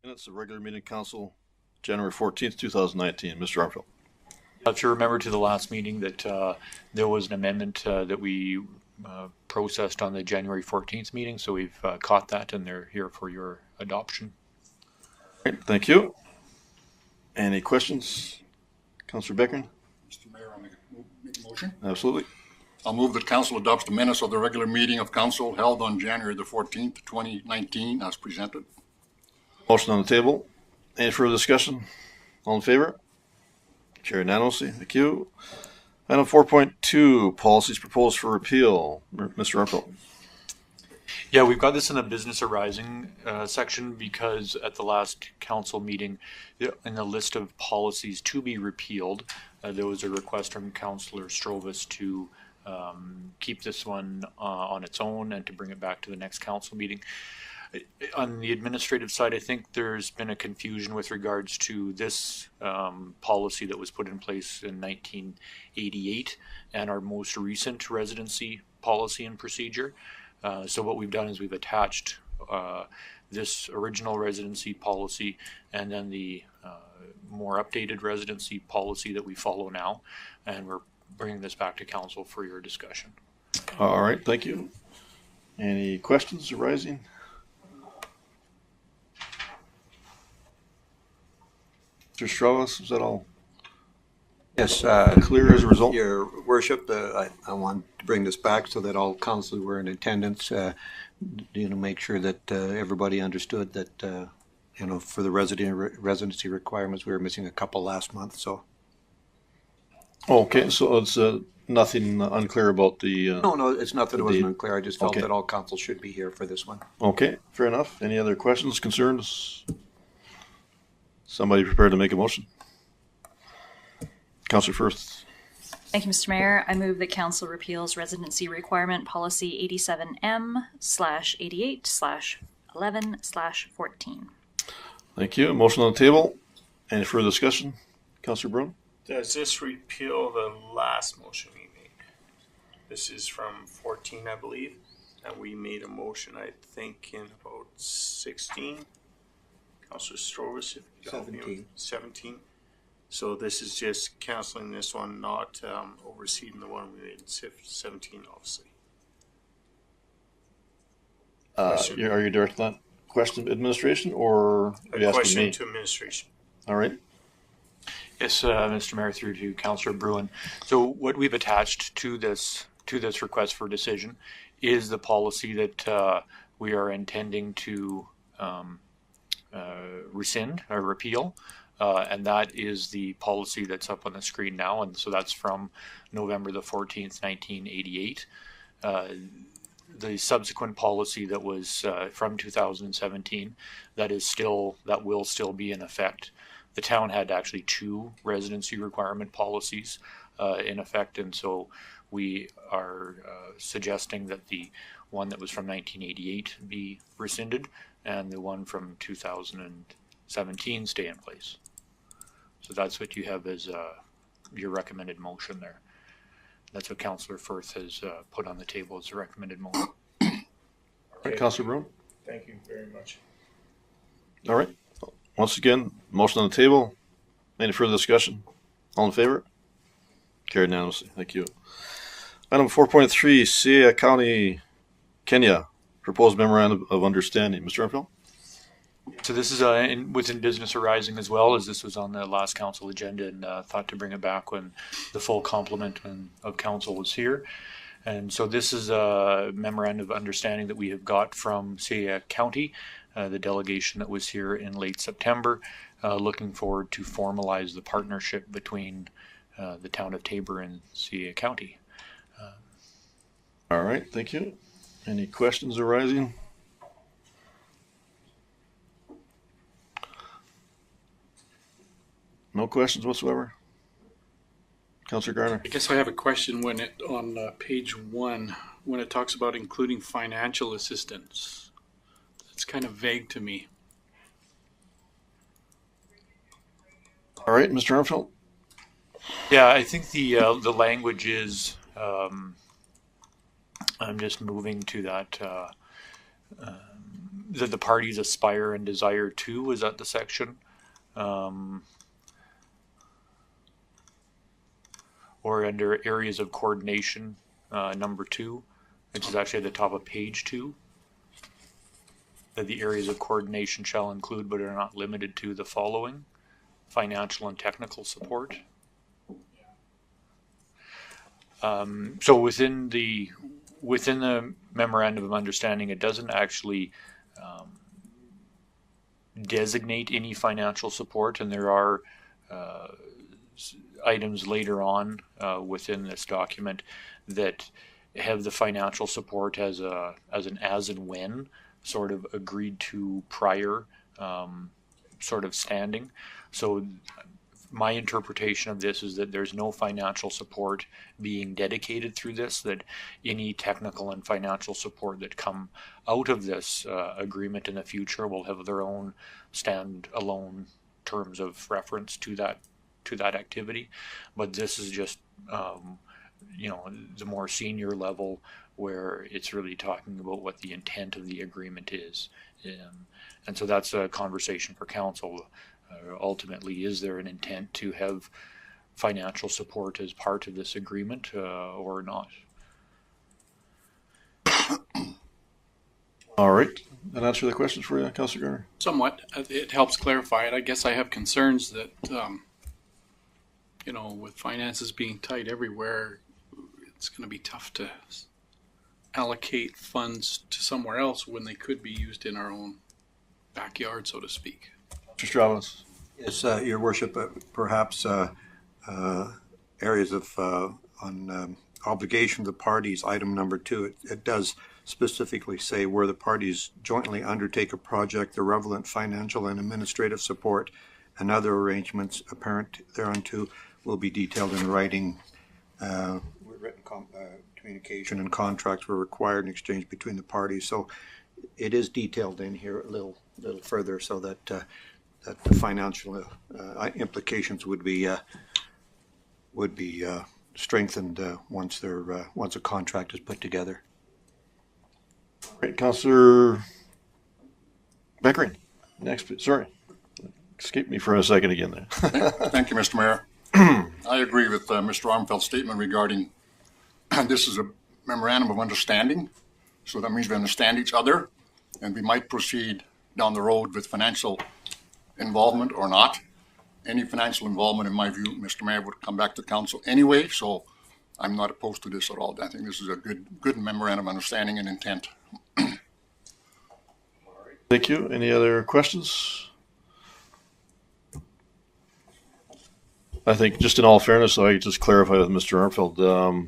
Minutes of regular meeting council, January 14th, 2019. Mr. Armfield. If you remember to the last meeting that there was an amendment that we processed on the January 14th meeting, so we've caught that and they're here for your adoption. All right, thank you. Any questions? Councillor Beckman? Mr. Mayor, I'll make a motion. Absolutely. I'll move that council adopts the minutes of the regular meeting of council held on January the 14th, 2019 as presented. Motion on the table. Any further discussion? All in favor? Carried unanimously. Thank you. Item 4.2, policies proposed for repeal. Mr. Armfield. Yeah, we've got this in the business arising section because at the last council meeting, in the list of policies to be repealed, there was a request from Councillor Strovis to keep this one on its own and to bring it back to the next council meeting. On the administrative side, I think there's been a confusion with regards to this policy that was put in place in 1988 and our most recent residency policy and procedure. So what we've done is we've attached this original residency policy and then the more updated residency policy that we follow now, and we're bringing this back to council for your discussion. All right, thank you. Any questions arising? Mr. Strauss, is that all? Yes, clear as a result? Your Worship, I want to bring this back so that all council were in attendance. Make sure that everybody understood that for the residency requirements, we were missing a couple last month. So. Okay, so it's nothing unclear about the. No, it's not that it wasn't unclear. I just felt that all council should be here for this one. Okay, fair enough. Any other questions, concerns? Somebody prepared to make a motion? Councillor Firth. Thank you, Mr. Mayor. I move that council repeals residency requirement policy 87M/88/11/14. Thank you. Motion on the table. Any further discussion? Councillor Brown? Does this repeal the last motion we made? This is from 14, I believe, and we made a motion, I think, in about 16. Councillor Strovis, if you help me, 17. So this is just canceling this one, not overseeing the one we made in 17, obviously. Are you directing that question to administration or are you asking me? A question to administration. All right. Yes, Mr. Mayor, through to Councillor Bruin. So what we've attached to this request for decision is the policy that we are intending to rescind or repeal, and that is the policy that's up on the screen now, and so that's from November the 14th, 1988. The subsequent policy that was from 2017 that will still be in effect. The town had actually 2 residency requirement policies in effect, and so we are suggesting that the one that was from 1988 be rescinded and the one from 2017 stay in place. So that's what you have as your recommended motion there. That's what Councillor Firth has put on the table as a recommended motion. All right, Councillor Brown. Thank you very much. All right. Once again, motion on the table. Any further discussion? All in favor? Carried unanimously. Thank you. Item 4.3, Siaya County, Kenya, proposed memorandum of understanding. Mr. Armfield? So this is within business arising as well, as this was on the last council agenda, and thought to bring it back when the full complement of council was here. And so this is a memorandum of understanding that we have got from Siaya County, the delegation that was here in late September, looking forward to formalize the partnership between the town of Taber and Siaya County. All right, thank you. Any questions arising? No questions whatsoever? Councillor Garner? I guess I have a question when on page 1, when it talks about including financial assistance. It's kind of vague to me. All right, Mr. Armfield? Yeah, I think the language is, I'm just moving to that that the parties aspire and desire to, is that the section? Or under areas of coordination, number 2, which is actually at the top of page 2. That the areas of coordination shall include but are not limited to the following: financial and technical support. So within the memorandum of understanding, it doesn't actually designate any financial support, and there are items later on within this document that have the financial support as an as and when sort of agreed to prior sort of standing. So my interpretation of this is that there's no financial support being dedicated through this, that any technical and financial support that come out of this agreement in the future will have their own stand-alone terms of reference to that activity. But this is just the more senior level, where it's really talking about what the intent of the agreement is. And so that's a conversation for council. Ultimately, is there an intent to have financial support as part of this agreement or not? All right. That answer the questions for you, Councillor Garner? Somewhat. It helps clarify it. I guess I have concerns that, with finances being tight everywhere, it's going to be tough to allocate funds to somewhere else when they could be used in our own backyard, so to speak. Mr. Strauss. Yes, Your Worship, perhaps areas of on obligations of parties, item number 2, it does specifically say where the parties jointly undertake a project, the relevant financial and administrative support and other arrangements apparent thereunto will be detailed in writing. Written communication and contracts were required in exchange between the parties. So it is detailed in here a little further, so that that the financial implications would be strengthened once a contract is put together. Great, Councillor Beckering. Next, please. Sorry, escaped me for a second again there. Thank you, Mr. Mayor. I agree with Mr. Armfeld's statement regarding this is a memorandum of understanding, so that means we understand each other, and we might proceed down the road with financial involvement or not. Any financial involvement, in my view, Mr. Mayor, would come back to council anyway, so I'm not opposed to this at all. I think this is a good memorandum of understanding and intent. Thank you. Any other questions? I think, just in all fairness, I just clarify with Mr. Armfeld.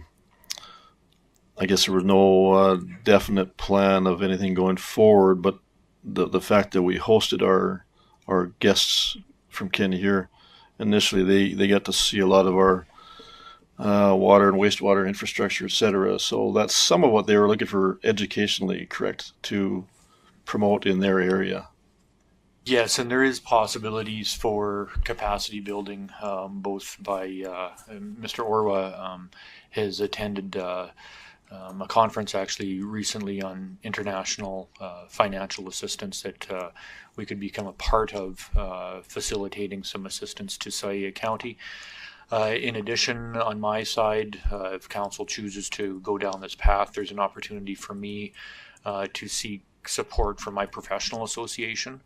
I guess there was no definite plan of anything going forward, but the fact that we hosted our guests from Kenny here, initially they got to see a lot of our water and wastewater infrastructure, etc. So that's some of what they were looking for educationally, correct, to promote in their area. Yes, and there is possibilities for capacity building, both by Mr. Orwa has attended a conference actually recently on international financial assistance that we could become a part of, facilitating some assistance to Sayia County. In addition, on my side, if council chooses to go down this path, there's an opportunity for me to seek support from my professional association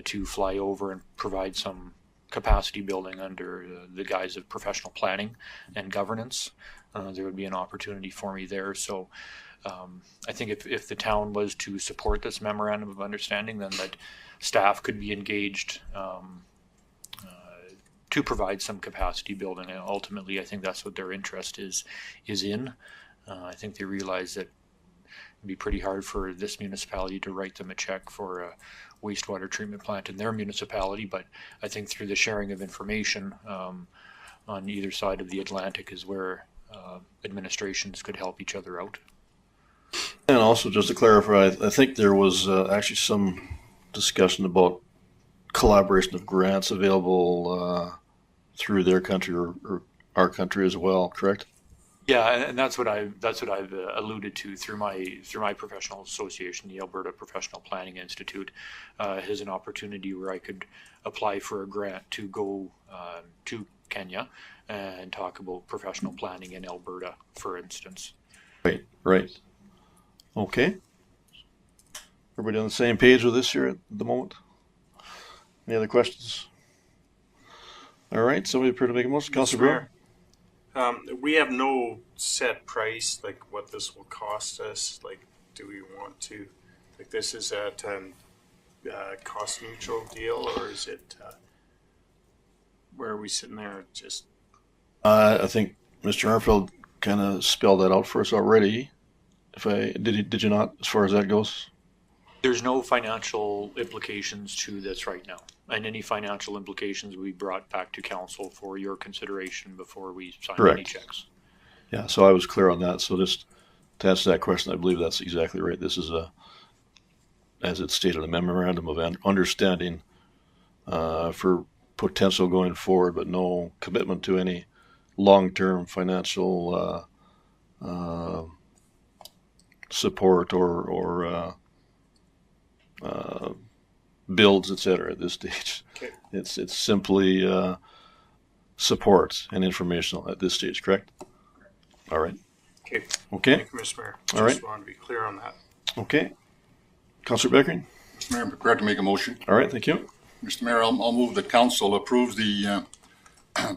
to fly over and provide some capacity building under the guise of professional planning and governance. There would be an opportunity for me there. So I think if the town was to support this memorandum of understanding, then that staff could be engaged to provide some capacity building. And ultimately, I think that's what their interest is in. I think they realize that it'd be pretty hard for this municipality to write them a check for a wastewater treatment plant in their municipality, but I think through the sharing of information on either side of the Atlantic is where administrations could help each other out. And also, just to clarify, I think there was actually some discussion about collaboration of grants available through their country or our country as well, correct? Yeah, and that's what I've alluded to through my professional association, the Alberta Professional Planning Institute, has an opportunity where I could apply for a grant to go to Kenya and talk about professional planning in Alberta, for instance. Right, right. Okay. Everybody on the same page with this here at the moment? Any other questions? All right, somebody appear to make a motion. Councilor Brewer? We have no set price, like what this will cost us. Like, do we want to, like, this is at cost neutral deal, or is it, where are we sitting there just? I think Mr. Armfield kind of spelled that out for us already. Did you not, as far as that goes? There's no financial implications to this right now, and any financial implications we brought back to council for your consideration before we sign Correct. any checks. Yeah, so I was clear on that. So just to answer that question, I believe that's exactly right. This is as it's stated, a memorandum of understanding for potential going forward, but no commitment to any long-term financial support or builds, etc. At this stage. Okay. It's simply support and informational at this stage, correct? All right. Okay. Okay. Thank you, Mr. Mayor. All right. Just want to be clear on that. Okay. Councillor Beckering? Mr. Mayor, I'm prepared to make a motion. All right, thank you. Mr. Mayor, I'll move that council approves the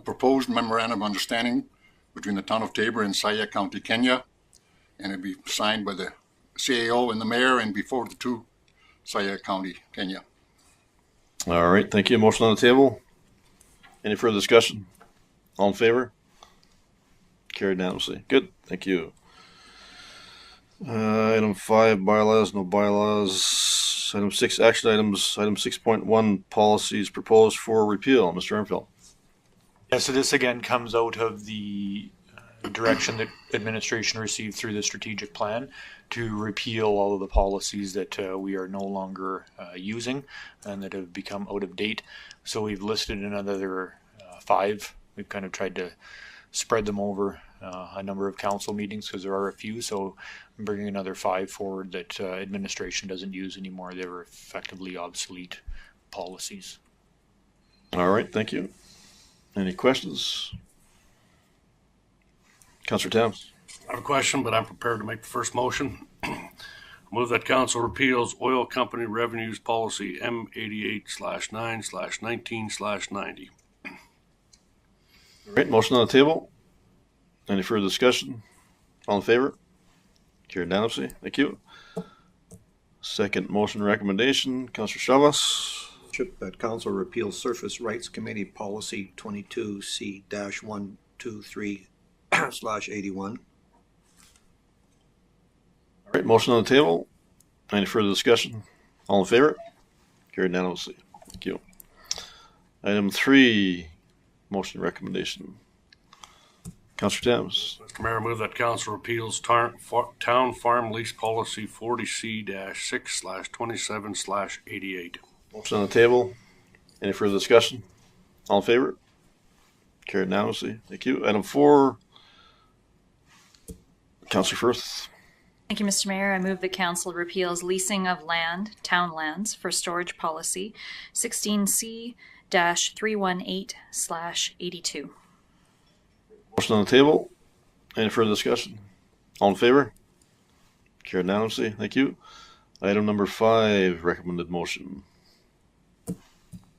proposed memorandum of understanding between the town of Taber and Saya County, Kenya, and it'd be signed by the CAO and the mayor and be forwarded to Saya County, Kenya. All right, thank you. Motion on the table. Any further discussion? All in favor? Carried unanimously. Good, thank you. Item 5, bylaws, no bylaws. Item 6, action items. Item 6.1, policies proposed for repeal. Mr. Armfield. Yeah, so this again comes out of the direction that administration received through the strategic plan to repeal all of the policies that we are no longer using and that have become out of date. So we've listed another 5. We've kind of tried to spread them over a number of council meetings because there are a few. So I'm bringing another 5 forward that administration doesn't use anymore. They were effectively obsolete policies. All right, thank you. Any questions? Councillor Towns. I have a question, but I'm prepared to make the first motion. Move that council repeals oil company revenues policy M88/9/19/90. All right, motion on the table. Any further discussion? All in favor? Carried unanimously. Thank you. Second motion recommendation, Councillor Chavas. That council repeals Surface Rights Committee Policy 22C-123/81. All right, motion on the table. Any further discussion? All in favor? Carried unanimously. Thank you. Item 3, motion recommendation. Councillor Thames. Mr. Mayor, move that council repeals town farm lease policy 40C-6/27/88. Motion on the table. Any further discussion? All in favor? Carried unanimously. Thank you. Item 4, Councillor Firth. Thank you, Mr. Mayor. I move that council repeals leasing of land, town lands for storage policy 16C-318/82. Motion on the table. Any further discussion? All in favor? Carried unanimously. Thank you. Item number 5, recommended motion.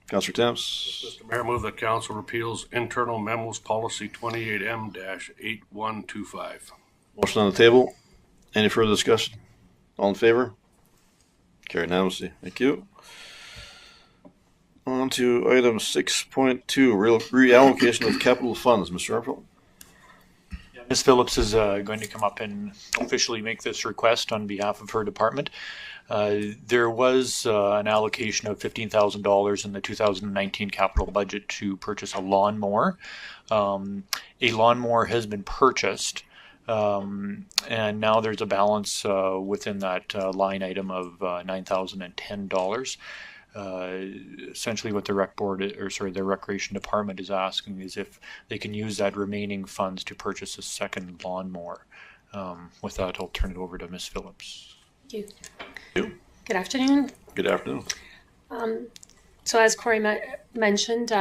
Councillor Thames. Mr. Mayor, move that council repeals internal memos policy 28M-8125. Motion on the table. Any further discussion? All in favor? Carried unanimously. Thank you. On to item 6.2, reallocation of capital funds. Mr. Armfield. Ms. Phillips is going to come up and officially make this request on behalf of her department. There was an allocation of $15,000 in the 2019 capital budget to purchase a lawnmower. A lawnmower has been purchased, and now there's a balance within that line item of $9,010. essentially what the rec board, or sorry, the recreation department is asking is if they can use that remaining funds to purchase a second lawnmower. With that, I'll turn it over to Ms. Phillips. Thank You. you. Good afternoon. Good afternoon. So as Corey mentioned,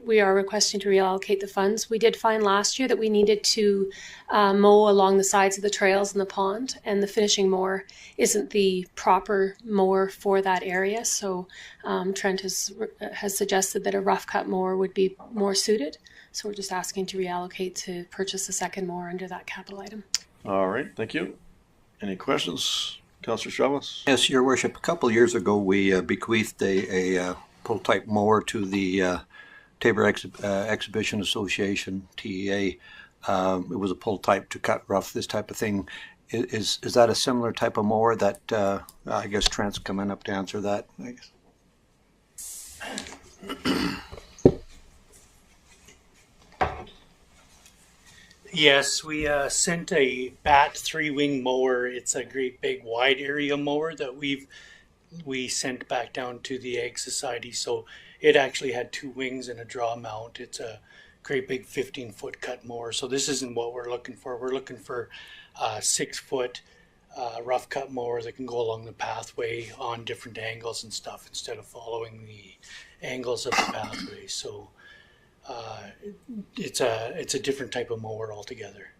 we are requesting to reallocate the funds. We did find last year that we needed to mow along the sides of the trails in the pond, and the finishing mower isn't the proper mower for that area. So Trent has suggested that a rough cut mower would be more suited. So we're just asking to reallocate to purchase a second mower under that capital item. All right, thank you. Any questions? Councillor Chavez? Yes, Your Worship. A couple of years ago, we bequeathed a pull-type mower to the Tabor Exhibition Association, TEA. It was a pull-type to cut rough, this type of thing. Is that a similar type of mower that I guess Trent's coming up to answer that? I guess. Yes, we sent a BAT 3-wing mower. It's a great big wide area mower that we sent back down to the Ag Society. So it actually had 2 wings and a draw mount. It's a great big 15-foot cut mower. So this isn't what we're looking for. We're looking for a 6-foot rough cut mower that can go along the pathway on different angles and stuff instead of following the angles of the pathway. So it's a different type of mower altogether.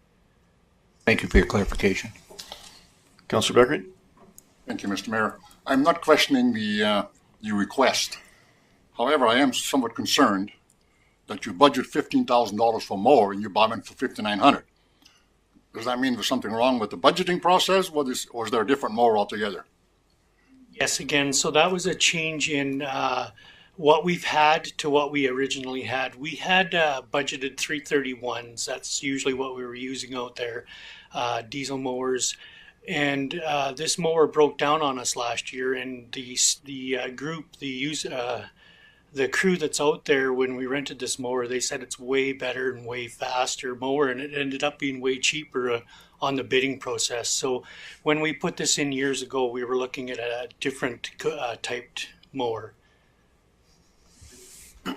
Thank you for your clarification. Councillor Beckery? Thank you, Mr. Mayor. I'm not questioning the request. However, I am somewhat concerned that you budget $15,000 for mower and you buy one for $5,900. Does that mean there's something wrong with the budgeting process, or is there a different mower altogether? Yes, again, so that was a change in what we've had to what we originally had. We had budgeted 331s. That's usually what we were using out there, diesel mowers. And this mower broke down on us last year, and the group, the crew that's out there, when we rented this mower, they said it's way better and way faster mower, and it ended up being way cheaper on the bidding process. So when we put this in years ago, we were looking at a different typed mower. All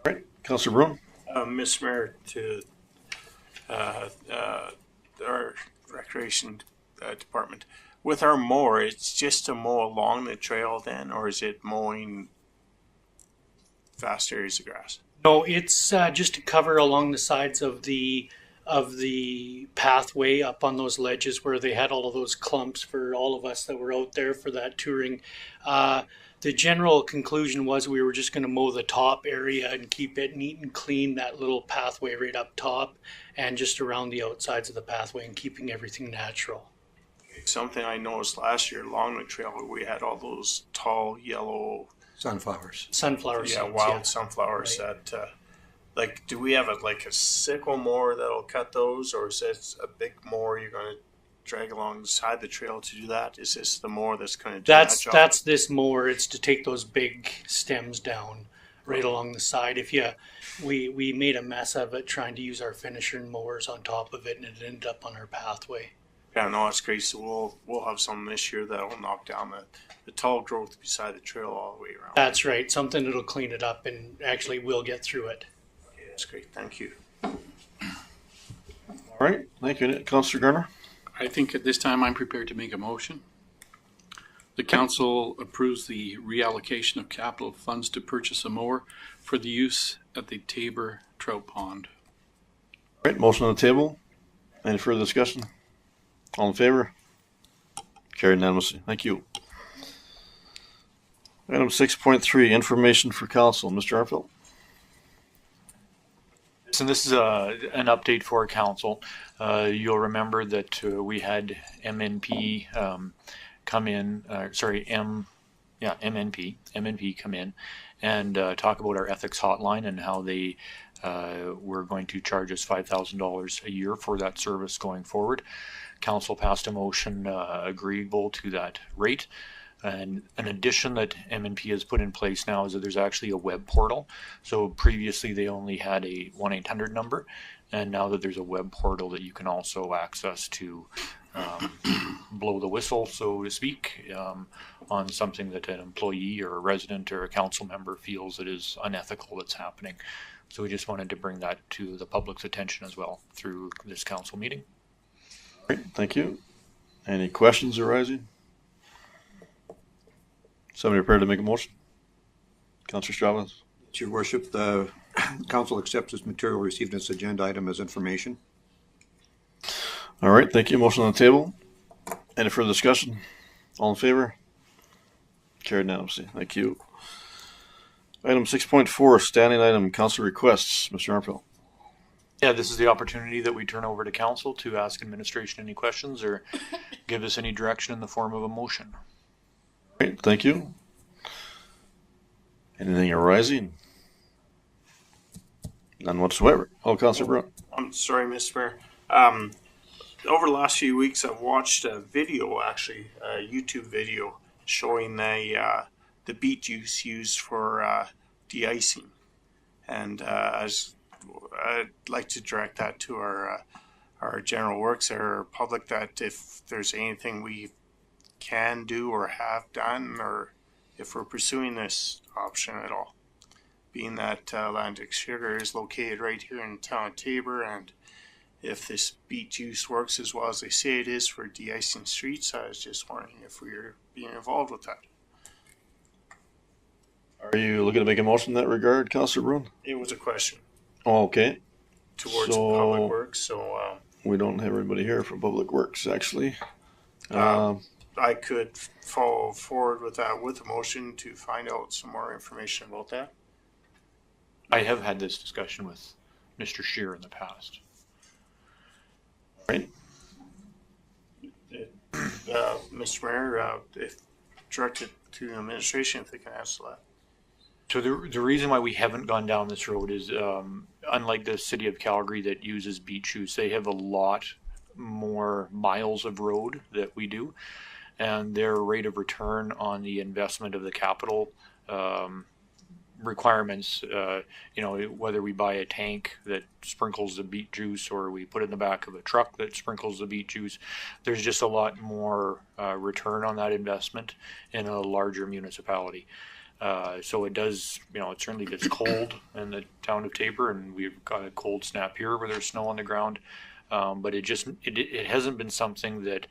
right, Councillor Broom? Mr. Mayor, to our recreation department, with our mower, it's just to mow along the trail then, or is it mowing vast areas of grass? No, it's just to cover along the sides of the pathway up on those ledges where they had all of those clumps for all of us that were out there for that touring. The general conclusion was we were just going to mow the top area and keep it neat and clean, that little pathway right up top and just around the outsides of the pathway, and keeping everything natural. Something I noticed last year along the trail, we had all those tall yellow Sunflowers. Sunflower yeah, seeds, wild yeah. sunflowers Right. that like, do we have a sickle mower that'll cut those, or is this a big mower you're going to drag alongside the trail to do that? Is this the mower that's going to do that job? That's this mower. It's to take those big stems down right along the side. We made a mess of it trying to use our finisher mowers on top of it, and it ended up on our pathway. Yeah, no, that's great. So we'll have some this year that'll knock down the tall growth beside the trail all the way around. That's right. Something that'll clean it up, and actually we'll get through it. Okay, that's great. Thank you. All right, thank you. Councillor Garner? I think at this time I'm prepared to make a motion. The council approves the reallocation of capital funds to purchase a mower for the use at the Tabor Trout Pond. All right, motion on the table. Any further discussion? All in favor? Carried unanimously. Thank you. Item 6.3, information for council. Mr. Armfield? So this is an update for council. You'll remember that we had MNP come in, MNP come in and talk about our ethics hotline and how they were going to charge us $5,000 a year for that service going forward. Council passed a motion agreeable to that rate. And an addition that MNP has put in place now is that there's actually a web portal. So previously they only had a 1-800 number, and now that there's a web portal that you can also access to blow the whistle, so to speak, on something that an employee or a resident or a council member feels that is unethical that's happening. So we just wanted to bring that to the public's attention as well through this council meeting. Great, thank you. Any questions arising? Somebody prepared to make a motion? Councillor Stravas? Your worship, the council accepts this material received as agenda item as information. All right, thank you. Motion on the table. Any further discussion? All in favor? Carried unanimously. Thank you. Item 6.4, standing item, council requests. Mr. Armfield. Yeah, this is the opportunity that we turn over to council to ask administration any questions or give us any direction in the form of a motion. Great, thank you. Anything arising? None whatsoever. Oh, Councillor Brown. I'm sorry, Mr. Mayor. Over the last few weeks, I've watched a video, actually, a YouTube video showing the beet juice used for de-icing. And I'd like to direct that to our general works, our public, that if there's anything we can do or have done, or if we're pursuing this option at all. Being that Atlantic Sugar is located right here in the town of Taber, and if this beet juice works as well as they say it is for de-icing streets, I was just wondering if we were being involved with that. Are you looking to make a motion in that regard, Councillor Bruin? It was a question Oh, okay. towards Public Works, so We don't have anybody here from Public Works, actually. I could follow forward with that with a motion to find out some more information about that. I have had this discussion with Mr. Scheer in the past. Right. Mr. Mayor, if directed to the administration, if they can answer that. So the reason why we haven't gone down this road is, unlike the city of Calgary that uses beet juice, they have a lot more miles of road that we do, and their rate of return on the investment of the capital requirements, whether we buy a tank that sprinkles the beet juice or we put it in the back of a truck that sprinkles the beet juice, there's just a lot more return on that investment in a larger municipality. So it does, it certainly gets cold in the town of Taber, and we've got a cold snap here where there's snow on the ground. But it hasn't been something that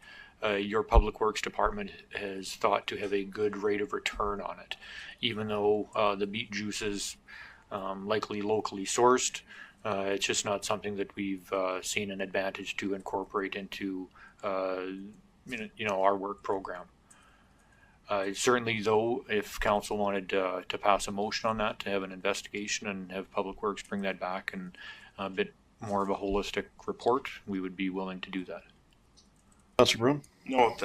your Public Works Department has thought to have a good rate of return on it, even though the beet juice is likely locally sourced. It's just not something that we've seen an advantage to incorporate into our work program. Certainly, though, if council wanted to pass a motion on that, to have an investigation and have Public Works bring that back and a bit more of a holistic report, we would be willing to do that. Councillor Brown? No,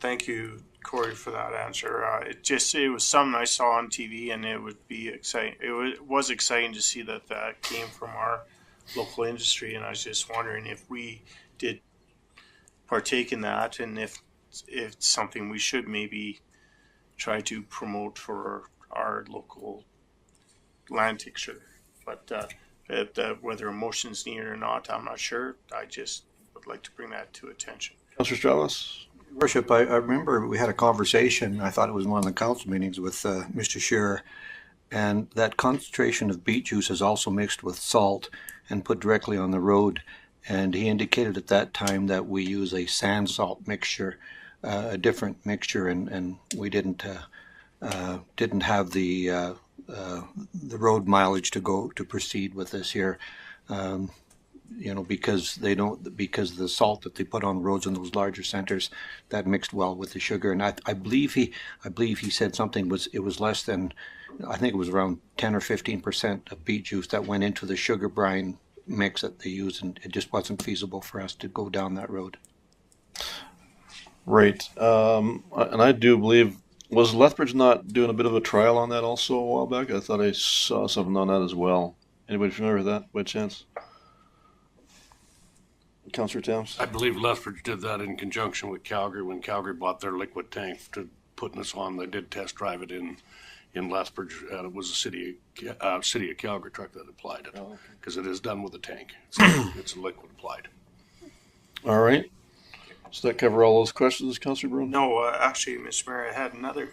thank you, Corey, for that answer. It was something I saw on TV, and it would be exciting. It was exciting to see that came from our local industry, and I was just wondering if we did partake in that, and if it's something we should maybe try to promote for our local Atlantic Sugar. But whether a motion is needed or not, I'm not sure. I just would like to bring that to attention. Councillor Stravas? Worship, I remember we had a conversation, I thought it was one of the council meetings with Mr. Scheer, and that concentration of beet juice is also mixed with salt and put directly on the road. And he indicated at that time that we use a sand salt mixture, a different mixture, and we didn't have the road mileage to proceed with this here. Because the salt that they put on roads in those larger centers, that mixed well with the sugar. And I believe he said something it was less than, I think it was around 10 or 15% of beet juice that went into the sugar brine mix that they use, and it just wasn't feasible for us to go down that road. Right. And I do believe, was Lethbridge not doing a bit of a trial on that also a while back? I thought I saw something on that as well. Anybody familiar with that by chance? Councillor Towns? I believe Lethbridge did that in conjunction with Calgary when Calgary bought their liquid tank to putting us on. They did test drive it in Lethbridge, and it was a city of Calgary truck that applied it, because it is done with a tank. It's a liquid applied. All right. Does that cover all those questions, Councillor Brown? No, actually, Mr. Mayor, I had another,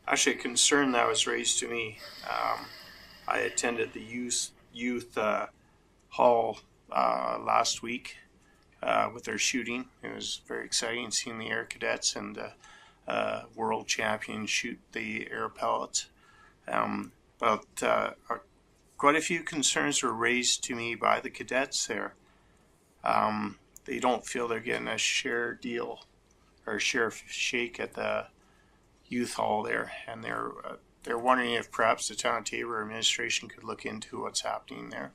actually a concern that was raised to me. I attended the youth hall last week with their shooting. It was very exciting seeing the Air Cadets and world champions shoot the air pellets. But quite a few concerns were raised to me by the cadets there. They don't feel they're getting a share deal or share shake at the youth hall there, and they're wondering if perhaps the Town of Taber administration could look into what's happening there.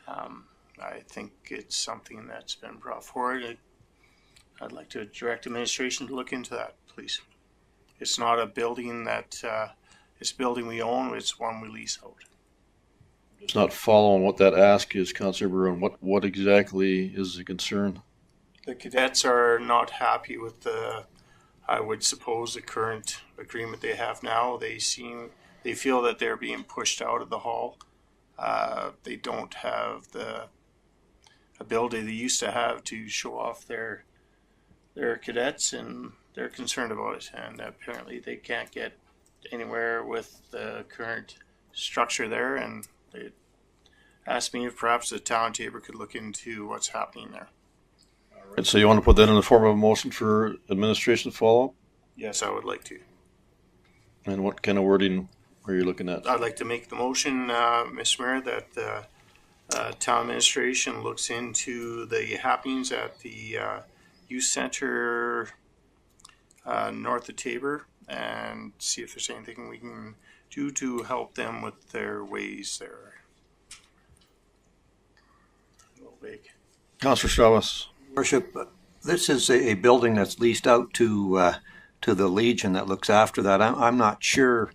I think it's something that's been brought forward. I'd like to direct administration to look into that, please. It's not a building that it's a building we own; it's one we lease out. Just not following what that ask is, Councillor Brown. What exactly is the concern? The cadets are not happy with I would suppose, the current agreement they have now. They feel that they're being pushed out of the hall. They don't have the ability they used to have to show off their cadets, and they're concerned about it. And apparently they can't get anywhere with the current structure there, and they asked me if perhaps the Town of Taber could look into what's happening there. Right, so you want to put that in the form of a motion for administration follow-up? Yes, I would like to. And what kind of wording are you looking at? I'd like to make the motion, Mr. Mayor, that the town administration looks into the happenings at the youth center north of Taber and see if there's anything we can do to help them with their ways there. A little vague. Councillor Chavez. Worship, this is a building that's leased out to the Legion that looks after that. I'm not sure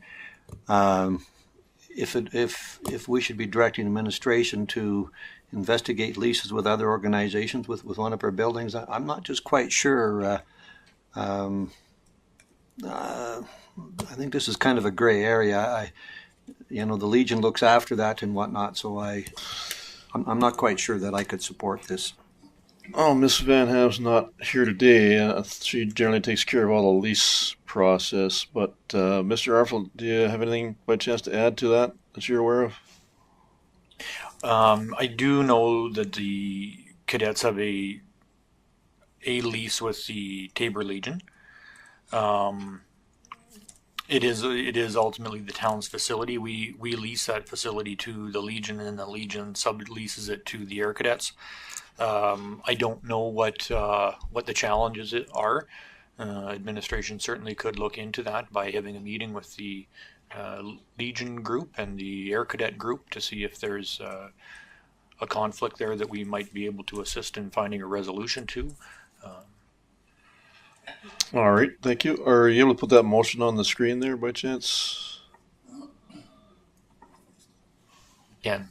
if we should be directing administration to investigate leases with other organizations with one of our buildings. I'm not just quite sure. I think this is kind of a gray area. The Legion looks after that and whatnot, so I'm not quite sure that I could support this. Oh, Miss Van Ham's not here today. She generally takes care of all the lease process. But Mr. Armfield, do you have anything by chance to add to that you're aware of? I do know that the cadets have a lease with the Taber Legion. It is ultimately the town's facility. We lease that facility to the Legion, and the Legion subleases it to the Air Cadets. I don't know what the challenges are. Administration certainly could look into that by having a meeting with the Legion group and the Air Cadet group to see if there's a conflict there that we might be able to assist in finding a resolution to. All right, thank you. Are you able to put that motion on the screen there by chance? Again.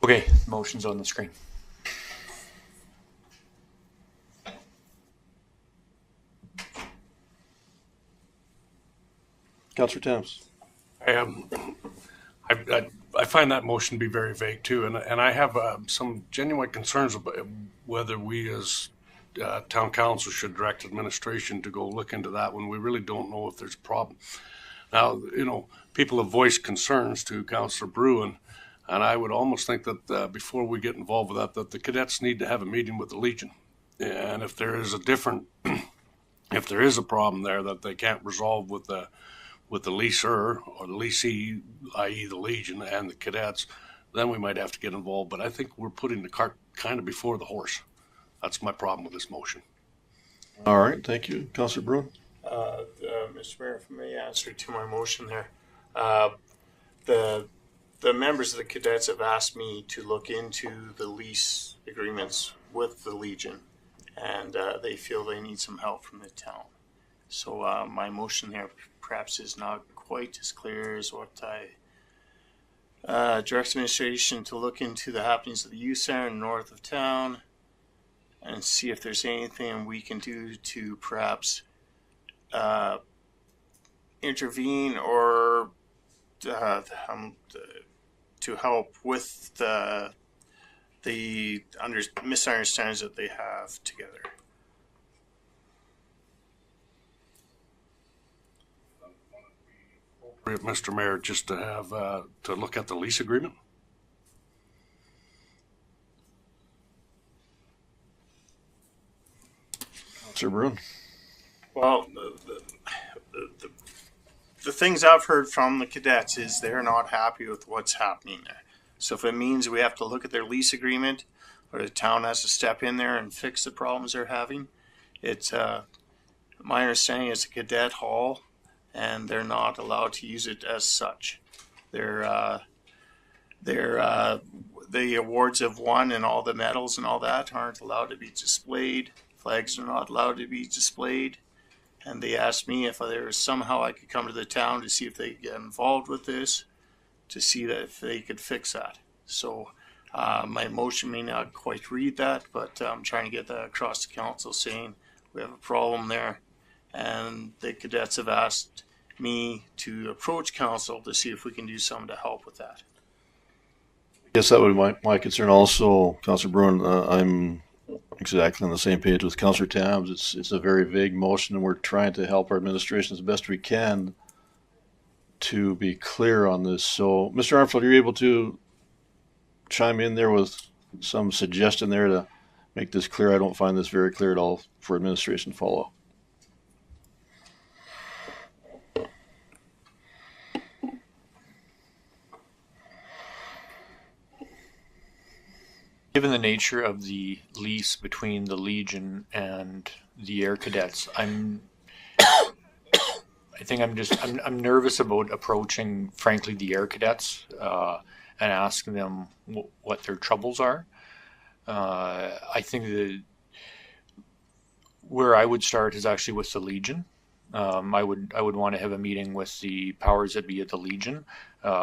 Okay, motion's on the screen. Councillor Thames. I find that motion to be very vague too, and I have some genuine concerns about whether we as town council should direct administration to go look into that when we really don't know if there's a problem. Now, people have voiced concerns to Councillor Bruin, and I would almost think that before we get involved with that the cadets need to have a meeting with the Legion, and if there is if there is a problem there that they can't resolve with the leaser or the leasee, i.e. the Legion and the cadets, then we might have to get involved. But I think we're putting the cart kind of before the horse. That's my problem with this motion. All right, thank you. Councillor Bruin. Mr. Mayor, if I may answer to my motion there. The members of the cadets have asked me to look into the lease agreements with the Legion, and they feel they need some help from the town. So my motion there perhaps is not quite as clear as what I direct administration to look into the happenings of the youth center north of town and see if there's anything we can do to perhaps intervene or to help with the misunderstandings that they have together. Mr. Mayor, just to have to look at the lease agreement. Councillor Bruin. Well, the things I've heard from the cadets is they're not happy with what's happening there. So if it means we have to look at their lease agreement or the town has to step in there and fix the problems they're having, it's my understanding it's a cadet hall and they're not allowed to use it as such. The awards have won and all the medals and all that aren't allowed to be displayed. Flags are not allowed to be displayed. And they asked me if there was somehow I could come to the town to see if they could get involved with this, to see that if they could fix that. So my motion may not quite read that, but I'm trying to get that across the council saying we have a problem there. And the cadets have asked me to approach council to see if we can do something to help with that. Yes, that would be my concern also, Councillor Bruin. I'm exactly on the same page with Councillor Thames. It's a very vague motion, and we're trying to help our administration as best we can to be clear on this. So, Mr. Armfield, are you able to chime in there with some suggestion there to make this clear? I don't find this very clear at all for administration to follow. Given the nature of the lease between the Legion and the Air Cadets, I'm nervous about approaching, frankly, the Air Cadets and asking them what their troubles are. I think that where I would start is actually with the Legion. I would want to have a meeting with the powers that be at the Legion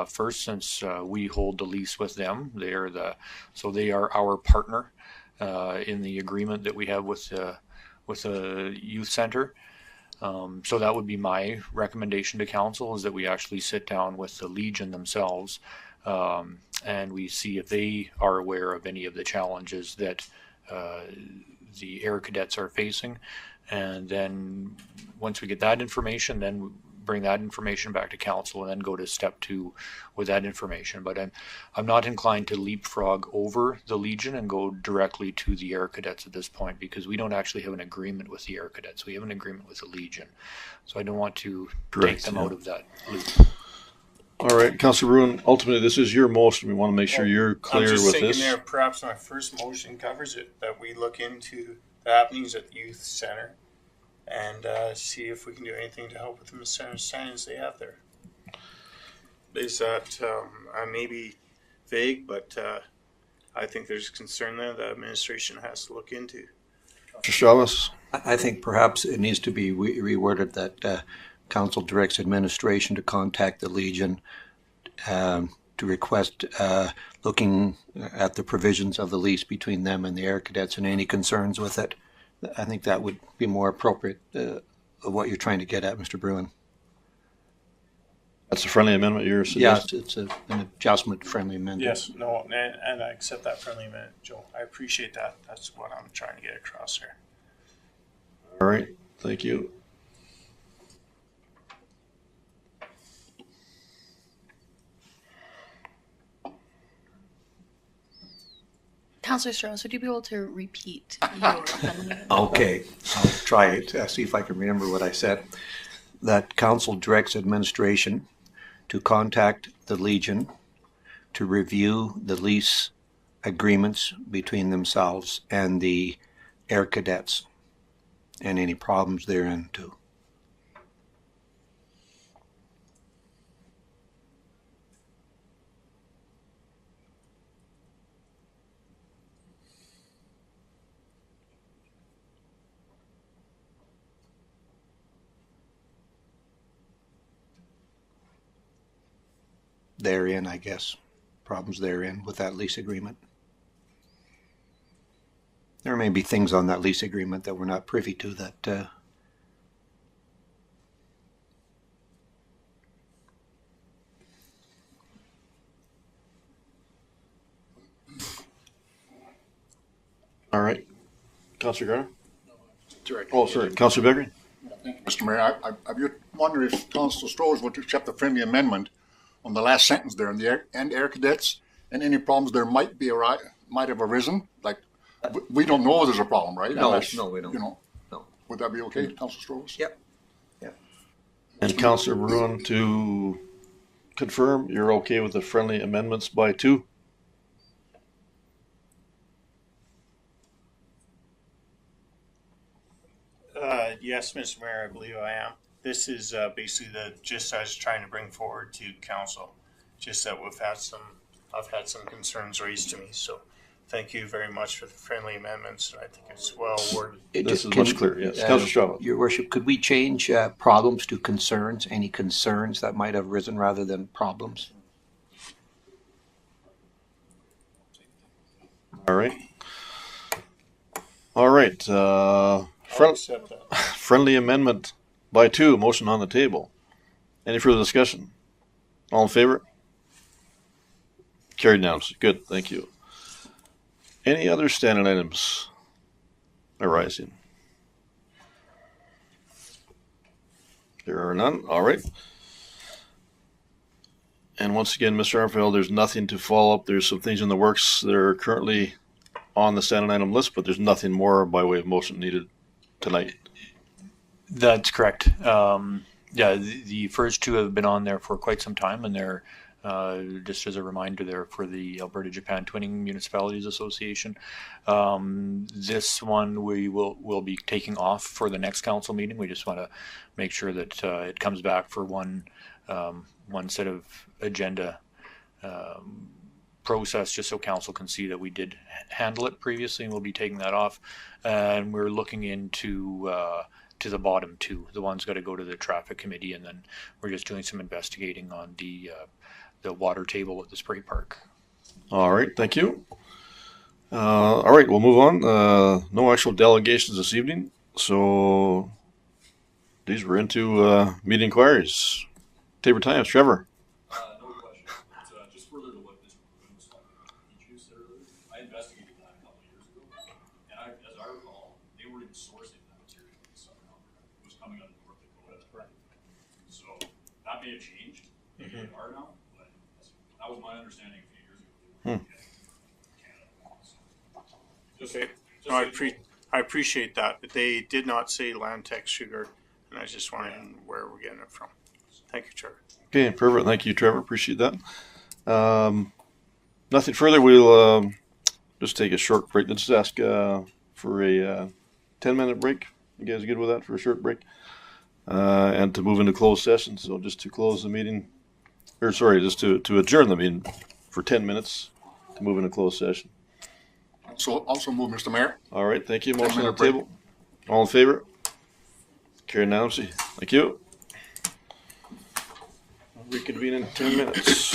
first, since we hold the lease with them. They are our partner in the agreement that we have with the youth center. So that would be my recommendation to council, is that we actually sit down with the Legion themselves and we see if they are aware of any of the challenges that the Air Cadets are facing. And then once we get that information, then bring that information back to council and then go to step 2 with that information. But I'm not inclined to leapfrog over the Legion and go directly to the Air Cadets at this point, because we don't actually have an agreement with the Air Cadets. We have an agreement with the Legion. So I don't want to take them out of that loop. All right, Councillor Bruin, ultimately this is your motion. We want to make sure you're clear with this. I'm just thinking there, perhaps my first motion covers it, that we look into the happenings at the youth center and see if we can do anything to help with the misunderstandings they have there. Is that I may be vague, but I think there's concern there that administration has to look into. Mr. Chavez? I think perhaps it needs to be reworded that council directs administration to contact the Legion to request looking at the provisions of the lease between them and the Air Cadets and any concerns with it. I think that would be more appropriate of what you're trying to get at, Mr. Bruin. That's a friendly amendment you're Yes, suggesting? it's an adjustment-friendly amendment. Yes, no, and I accept that friendly amendment, Joe. I appreciate that. That's what I'm trying to get across here. All right, thank you. Councillor Strauss, would you be able to repeat your amendment? Okay, I'll try it, see if I can remember what I said. That council directs administration to contact the Legion to review the lease agreements between themselves and the Air Cadets and any problems therein too. Therein, I guess, problems therein with that lease agreement. There may be things on that lease agreement that we're not privy to that All right. Councillor Garner? Direct. Oh, sorry. Councillor Begrin? Mr. Mayor, I just wonder if Council Strolls would accept the friendly amendment on the last sentence there, in the air cadets, and any problems there might have arisen, like, we don't know there's a problem, right? No, Unless, no, we don't. You know, No. would that be okay, Council Strolls? Yep. And Councillor Maroon, to confirm, you're okay with the friendly amendments by 2? Yes, Mr. Mayor, I believe I am. This is basically the gist I was trying to bring forward to council. Just that I've had some concerns raised to me. So thank you very much for the friendly amendments. I think it's well worded. This is much clearer, yes. Councillor Strauss? Your Worship, could we change problems to concerns? Any concerns that might have risen rather than problems? All right. All right. I'll accept that. Friendly amendment by 2, motion on the table. Any further discussion? All in favor? Carried now. Good, thank you. Any other standing items arising? There are none. All right. And once again, Mr. Armfield, there's nothing to follow up. There's some things in the works that are currently on the standing item list, but there's nothing more by way of motion needed tonight. That's correct. Yeah, the first 2 have been on there for quite some time, and they're just as a reminder there for the Alberta Japan Twinning Municipalities Association. This one will be taking off for the next council meeting. We just want to make sure that it comes back for one set of agenda process, just so council can see that we did handle it previously, and we'll be taking that off. And we're looking into to the bottom 2. The one's got to go to the traffic committee, and then we're just doing some investigating on the water table at the spray park. All right, thank you. All right, we'll move on. No actual delegations this evening, so these were into meeting inquiries. Tabor Times, Trevor. No question. It's just further to what Mr. Quinn was talking about. He said earlier, I investigated that a couple of years ago, and as I recall, they were even sourcing that material in Southern Alberta. It was coming out of North Dakota. Right. So that may have changed. Maybe they are now, but that was my understanding a few years ago. Okay. No, I appreciate that, but they did not say Landtech sugar, and I just wanted to know where we're getting it from. Thank you, Trevor. Okay, perfect. Thank you, Trevor. Appreciate that. Nothing further. We'll just take a short break. Let's ask for a 10-minute break. You guys good with that for a short break? And to move into closed session. So just to close the meeting, or sorry, just to adjourn the meeting for 10 minutes to move into closed session. So also move, Mr. Mayor. All right, thank you. Motion on the 10-minute break. table. All in favor? Carried unanimously. Thank you. Reconvene in 10 minutes.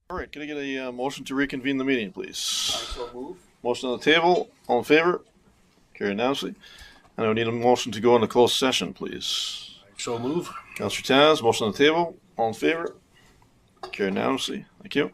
All right, can I get a motion to reconvene the meeting, please? So move. Motion on the table. All in favor? Carried unanimously. And I would need a motion to go into closed session, please. So move. Councillor Taz, motion on the table. All in favor? Carried unanimously. Thank you.